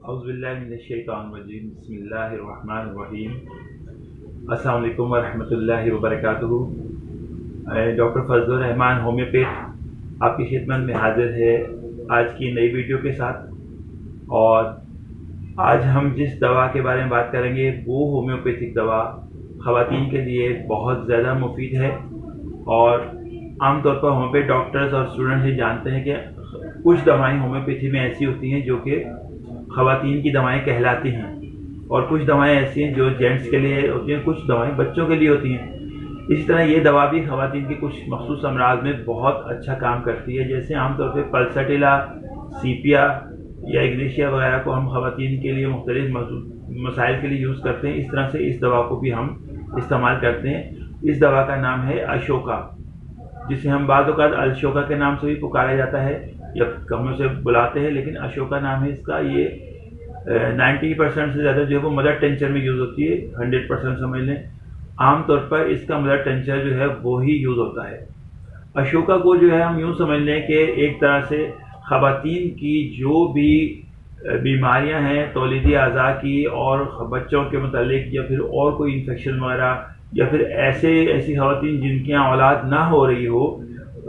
اعوذ باللہ من الشیطان الرجیم، بسم اللہ الرحمن الرحیم۔ السلام علیکم ورحمۃ اللہ وبرکاتہ۔ ڈاکٹر فضل الرحمان ہومیوپیتھ آپ کی خدمت میں حاضر ہے آج کی نئی ویڈیو کے ساتھ، اور آج ہم جس دوا کے بارے میں بات کریں گے وہ ہومیوپیتھک دوا خواتین کے لیے بہت زیادہ مفید ہے، اور عام طور پر ہومیوپیتھ ڈاکٹرز اور اسٹوڈنٹس یہ جانتے ہیں کہ کچھ دوائیں ہومیوپیتھی میں ایسی ہوتی ہیں جو کہ خواتین کی دوائیں کہلاتی ہیں، اور کچھ دوائیں ایسی ہیں جو جینٹس کے لیے ہوتی ہیں، کچھ دوائیں بچوں کے لیے ہوتی ہیں۔ اسی طرح یہ دوا بھی خواتین کی کچھ مخصوص امراض میں بہت اچھا کام کرتی ہے، جیسے عام طور پہ پلسٹیلا، سیپیا یا ایگنیشیا وغیرہ کو ہم خواتین کے لیے مختلف مسائل کے لیے یوز کرتے ہیں، اس طرح سے اس دوا کو بھی ہم استعمال کرتے ہیں۔ اس دوا کا نام ہے اشوکا، جسے ہم بعض اوقات الشوکا کے نام سے بھی پکارا جاتا ہے یا کم سے بلاتے ہیں، لیکن اشوکا نام ہے اس کا۔ یہ 90% سے زیادہ جو ہے وہ مدر ٹینچر میں یوز ہوتی ہے، 100% سمجھ لیں۔ عام طور پر اس کا مدر ٹینچر جو ہے وہی یوز ہوتا ہے۔ اشوکا کو جو ہے ہم یوں سمجھ لیں کہ ایک طرح سے خواتین کی جو بھی بیماریاں ہیں تولیدی اعضاء کی، اور بچوں کے متعلق یا پھر اور کوئی انفیکشن وغیرہ، یا پھر ایسی خواتین جن کی یہاں اولاد نہ ہو رہی ہو،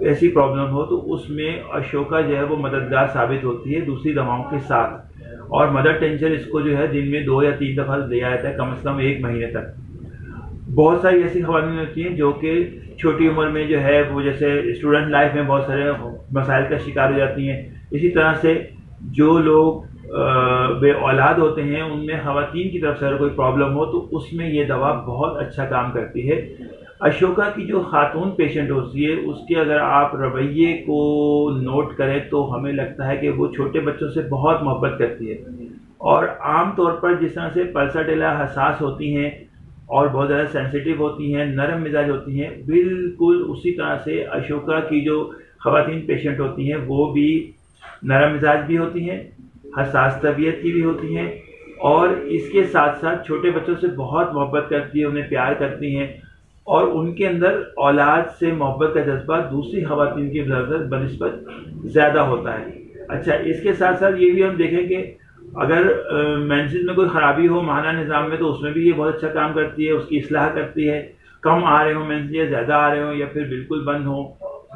ایسی پرابلم ہو، تو اس میں اشوکا جو ہے وہ مددگار ثابت ہوتی ہے دوسری دواؤں کے ساتھ۔ اور مدر ٹینچر اس کو جو ہے دن میں 2 یا 3 دفعہ دیا جاتا ہے، کم از کم 1 مہینے تک۔ بہت ساری ایسی خواتین ہوتی ہیں جو کہ چھوٹی عمر میں جو ہے وہ جیسے اسٹوڈنٹ لائف میں بہت سارے مسائل کا شکار ہو جاتی ہیں۔ اسی طرح سے جو لوگ بے اولاد ہوتے ہیں، ان میں خواتین کی طرف سے اگر کوئی پرابلم ہو تو اس میں یہ دوا بہت اچھا کام کرتی ہے۔ اشوکا کی جو خاتون پیشنٹ ہوتی ہے، اس کے اگر آپ رویے کو نوٹ کریں تو ہمیں لگتا ہے کہ وہ چھوٹے بچوں سے بہت محبت کرتی ہے، اور عام طور پر جس طرح سے پلسٹیلا حساس ہوتی ہیں اور بہت زیادہ سینسیٹیو ہوتی ہیں، نرم مزاج ہوتی ہیں، بالکل اسی طرح سے اشوکا کی جو خواتین پیشنٹ ہوتی ہیں وہ بھی نرم مزاج بھی ہوتی ہیں، حساس طبیعت کی بھی ہوتی ہیں، اور اس کے ساتھ ساتھ چھوٹے بچوں سے بہت محبت کرتی ہیں، انہیں پیار کرتی ہیں، اور ان کے اندر اولاد سے محبت کا جذبہ دوسری خواتین کی بنسبت زیادہ ہوتا ہے۔ اچھا، اس کے ساتھ ساتھ یہ بھی ہم دیکھیں کہ اگر مینسز میں کوئی خرابی ہو ماہانہ نظام میں، تو اس میں بھی یہ بہت اچھا کام کرتی ہے، اس کی اصلاح کرتی ہے۔ کم آ رہے ہوں مینسز یا زیادہ آ رہے ہوں یا پھر بالکل بند ہوں،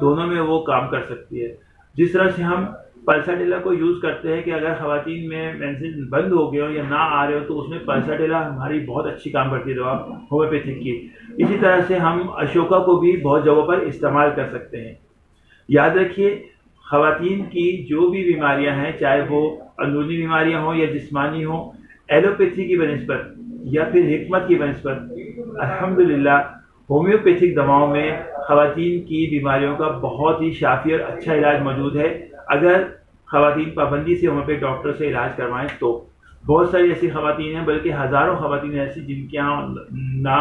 دونوں میں وہ کام کر سکتی ہے۔ جس طرح سے ہم پلسٹیلا کو یوز کرتے ہیں کہ اگر خواتین میں مینسز بند ہو گئے ہو یا نہ آ رہے ہو تو اس میں پلسٹیلا ہماری بہت اچھی کام کرتی ہے دوا ہومیوپیتھک کی۔ اسی طرح سے ہم اشوکا کو بھی بہت جگہوں پر استعمال کر سکتے ہیں۔ یاد رکھیے، خواتین کی جو بھی بیماریاں ہیں، چاہے وہ اندرونی بیماریاں ہوں یا جسمانی ہوں، ایلوپیتھی کی بنسبت یا پھر حکمت کی بنسبت الحمدللہ ہومیوپیتھک دواؤں میں خواتین کی بیماریوں کا بہت ہی شافی اور اچھا علاج موجود ہے، اگر خواتین پابندی سے ہومیوپیتھ ڈاکٹر سے علاج کروائیں تو۔ بہت ساری ایسی خواتین ہیں، بلکہ ہزاروں خواتین ایسی جن کے یہاں نا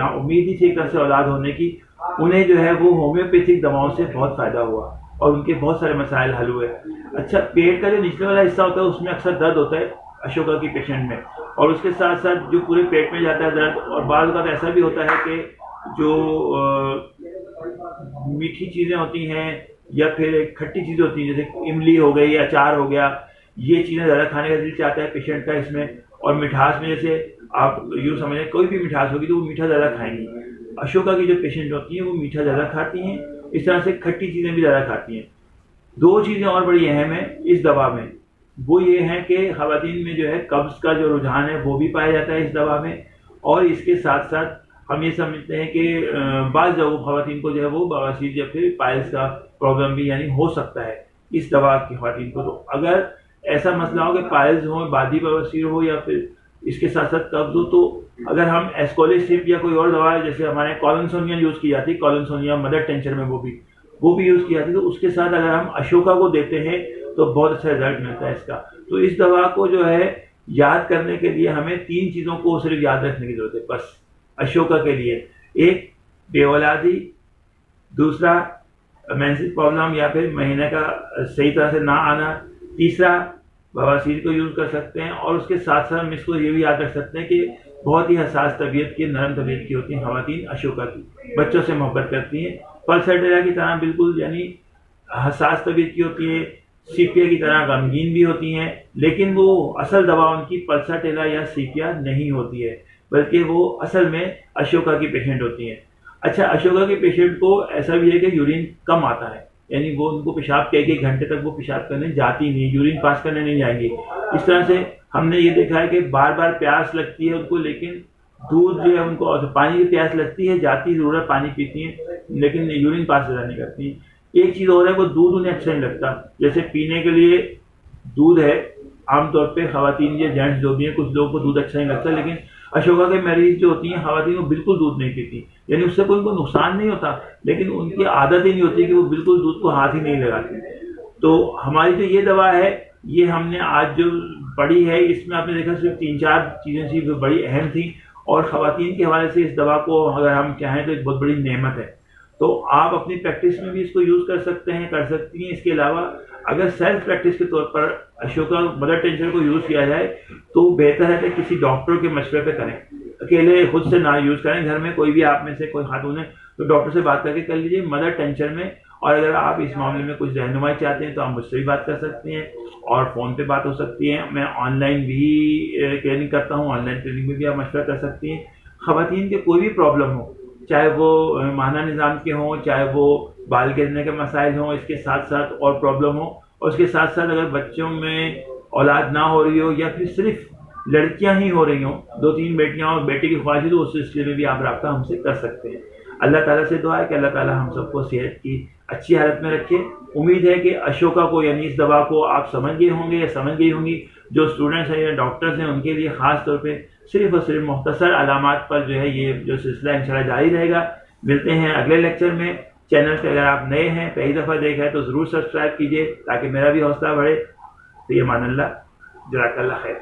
امیدی سے ایک طرح سے اولاد ہونے کی، انہیں جو ہے وہ ہومیوپیتھک دواؤں سے بہت فائدہ ہوا اور ان کے بہت سارے مسائل حل ہوئے۔ اچھا، پیٹ کا جو نچلے والا حصہ ہوتا ہے اس میں اکثر درد ہوتا ہے اشوکا کی پیشنٹ میں، اور اس کے ساتھ ساتھ جو پورے پیٹ میں جاتا ہے درد، اور بعض اوقات ایسا بھی ہوتا ہے کہ جو میٹھی چیزیں ہوتی ہیں یا پھر کھٹی چیزیں ہوتی ہیں، جیسے املی ہو گئی یا اچار ہو گیا، یہ چیزیں زیادہ کھانے کا دل چاہتا ہے پیشنٹ کا اس میں، اور مٹھاس میں جیسے آپ یوں سمجھیں کوئی بھی مٹھاس ہوگی تو وہ میٹھا زیادہ کھائیں گی۔ اشوکا کی جو پیشنٹ ہوتی ہیں وہ میٹھا زیادہ کھاتی ہیں، اس طرح سے کھٹی چیزیں بھی زیادہ کھاتی ہیں۔ 2 چیزیں اور بڑی اہم ہیں اس دوا میں، وہ یہ ہیں کہ خواتین میں جو ہے قبض کا جو رجحان ہے وہ بھی پایا جاتا ہے اس دوا میں، اور اس کے ساتھ ساتھ ہم یہ سمجھتے ہیں کہ بعض جگہوں خواتین کو جو ہے وہ بواسیر یا پھر پائلس کا پرابلم بھی یعنی ہو سکتا ہے اس دوا کی خواتین کو۔ تو اگر ایسا مسئلہ ہو کہ پائلز ہو، بادی بواسیر ہو، یا پھر اس کے ساتھ ساتھ قبض ہو، تو اگر ہم ایسکولیسپ یا کوئی اور دوا جیسے ہمارے کالنسونیا یوز کی جاتی ہے، کالنسونیا مدر ٹینچر میں وہ بھی یوز کی جاتی ہے، تو اس کے ساتھ اگر ہم اشوکا کو دیتے ہیں تو بہت اچھا رزلٹ ملتا ہے اس کا۔ تو اس دوا کو جو ہے یاد کرنے کے لیے ہمیں 3 چیزوں کو صرف یاد رکھنے کی ضرورت ہے بس اشوکا کے لیے۔ ایک، بے اولادی، دوسرا مینسز پرابلم یا پھر مہینے کا صحیح طرح سے نہ آنا، تیسرا بواسیر کو یوز کر سکتے ہیں، اور اس کے ساتھ ساتھ ہم اس کو یہ بھی یاد رکھ سکتے ہیں کہ بہت ہی حساس طبیعت کی، نرم طبیعت کی ہوتی ہیں خواتین اشوکا کی، بچوں سے محبت کرتی ہیں، پلسٹیلا کی طرح بالکل یعنی حساس طبیعت کی ہوتی ہے، سیپیا کی طرح غمگین بھی ہوتی ہیں، لیکن وہ اصل دوا ان کی پلساٹیلا یا سیپیا نہیں ہوتی ہے، بلکہ وہ اصل میں اشوکا کی پیشنٹ ہوتی ہیں۔ اچھا، اشوکا کے پیشنٹ کو ایسا بھی ہے کہ یورین کم آتا ہے، یعنی وہ ان کو پیشاب کے ایک گھنٹے تک وہ پیشاب کرنے جاتی نہیں، یورین پاس کرنے نہیں جائیں گی۔ اس طرح سے ہم نے یہ دیکھا ہے کہ بار بار پیاس لگتی ہے ان کو، لیکن دودھ جو ہے ان کو پانی کی پیاس لگتی ہے، جاتی ضرور ہے، پانی پیتی ہیں لیکن یورین پاس زیادہ نہیں کرتی ہیں۔ ایک چیز اور ہے، وہ دودھ انہیں اچھا نہیں لگتا، جیسے پینے کے لیے دودھ ہے، عام طور پہ خواتین یا جینٹس جو بھی ہیں کچھ لوگوں کو دودھ اچھا نہیں لگتا، لیکن اشوکا کے مریض جو ہوتی ہیں خواتین وہ بالکل دودھ نہیں پیتی، یعنی اس سے کوئی ان کو نقصان نہیں ہوتا، لیکن ان کی عادت ہی نہیں ہوتی کہ وہ بالکل دودھ کو ہاتھ ہی نہیں لگاتی۔ تو ہماری جو یہ دوا ہے یہ ہم نے آج جو پڑھی ہے، اس میں آپ نے دیکھا صرف 3-4 چیزیں تھیں جو بڑی اہم تھیں، اور خواتین کے حوالے سے اس دوا کو اگر ہم چاہیں تو ایک بہت بڑی نعمت ہے۔ تو آپ اپنی پریکٹس میں بھی اس کو یوز کر سکتے ہیں، کر سکتی ہیں۔ اس کے علاوہ اگر سیلف پریکٹس کے طور پر اشوکا مدر ٹینچر کو یوز کیا جائے تو بہتر ہے کہ کسی ڈاکٹر کے مشورے پہ کریں، اکیلے خود سے نہ یوز کریں۔ گھر میں کوئی بھی آپ میں سے کوئی خاتون ہے تو ڈاکٹر سے بات کر کے کر لیجیے مدر ٹینچر میں، اور اگر آپ اس معاملے میں کچھ رہنمائی چاہتے ہیں تو آپ مجھ سے بھی بات کر سکتے ہیں، اور فون پہ بات ہو سکتی ہے۔ میں آن لائن بھی ٹریننگ کرتا ہوں، آن لائن ٹریننگ میں بھی آپ مشورہ کر سکتی ہیں۔ خواتین کے کوئی بھی پرابلم ہو، چاہے وہ ماہانہ نظام کے ہوں، چاہے وہ بال گرنے کے مسائل ہوں، اس کے ساتھ ساتھ اور پرابلم ہوں، اور اس کے ساتھ ساتھ اگر بچوں میں اولاد نہ ہو رہی ہو یا پھر صرف لڑکیاں ہی ہو رہی ہوں، 2-3 بیٹیاں اور بیٹے کی خواہش ہے، تو اس سلسلے میں بھی آپ رابطہ ہم سے کر سکتے ہیں۔ اللہ تعالیٰ سے دعا ہے کہ اللہ تعالیٰ ہم سب کو صحت کی اچھی حالت میں رکھے۔ امید ہے کہ اشوکا کو یعنی اس دوا کو آپ سمجھ گئے ہوں گے یا سمجھ گئی ہوں گی۔ جو اسٹوڈنٹس ہیں یا ڈاکٹرز ہیں ان کے لیے خاص طور پہ صرف اور صرف مختصر علامات پر جو ہے یہ جو سلسلہ انشاءاللہ جاری رہے گا۔ ملتے ہیں اگلے لیکچر میں۔ چینل پہ اگر آپ نئے ہیں، پہلی دفعہ دیکھا ہے تو ضرور سبسکرائب کیجیے تاکہ میرا بھی حوصلہ بڑھے۔ تو یہ مان اللہ، جزاک اللہ خیر۔